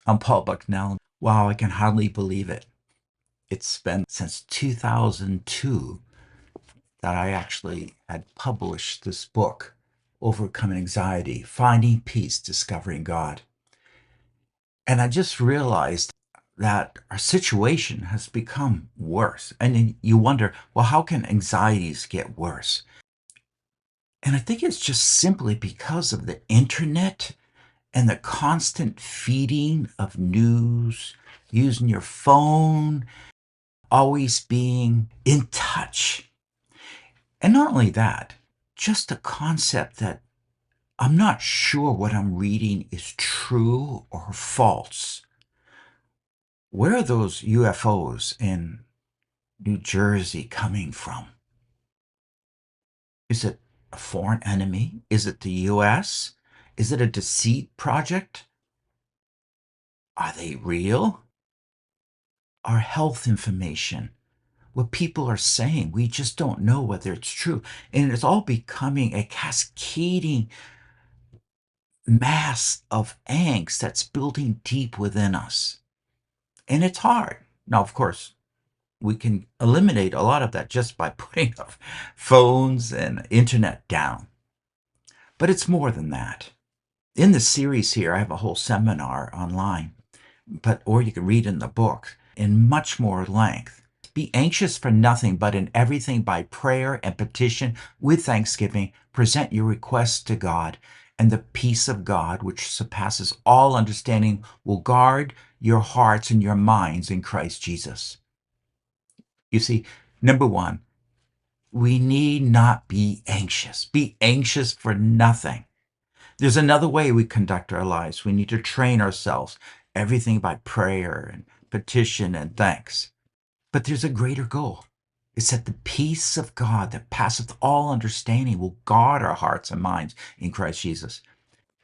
I'm Paul Bucknell. Wow, I can hardly believe it. It's been since 2002 that I actually had published this book, Overcoming Anxiety, Finding Peace, Discovering God. And I just realized that our situation has become worse. And then you wonder, well, how can anxieties get worse? And I think it's just simply because of the internet and the constant feeding of news, using your phone, always being in touch. And not only that, just the concept that I'm not sure what I'm reading is true or false. Where are those UFOs in New Jersey coming from? Is it a foreign enemy? Is it the US? Is it a deceit project? Are they real? Our health information, what people are saying, we just don't know whether it's true. And it's all becoming a cascading mass of angst that's building deep within us. And it's hard. Now, of course, we can eliminate a lot of that just by putting our phones and internet down. But it's more than that. In the series here, I have a whole seminar online, or you can read in the book in much more length. Be anxious for nothing, but in everything by prayer and petition with thanksgiving, present your requests to God, and the peace of God, which surpasses all understanding, will guard your hearts and your minds in Christ Jesus. You see, number one, we need not be anxious. Be anxious for nothing. There's another way we conduct our lives. We need to train ourselves, everything by prayer and petition and thanks. But there's a greater goal. It's that the peace of God that passeth all understanding will guard our hearts and minds in Christ Jesus.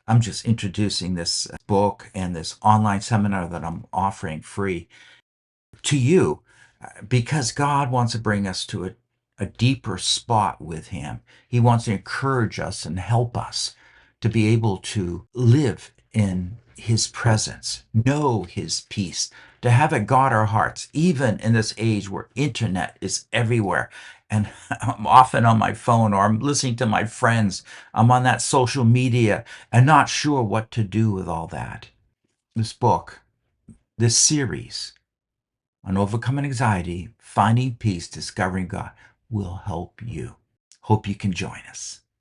I'm just introducing this book and this online seminar that I'm offering free to you because God wants to bring us to a deeper spot with Him. He wants to encourage us and help us to be able to live in His presence, know His peace, to have it guard our hearts, even in this age where internet is everywhere. And I'm often on my phone or I'm listening to my friends. I'm on that social media and not sure what to do with all that. This book, this series on overcoming anxiety, finding peace, discovering God will help you. Hope you can join us.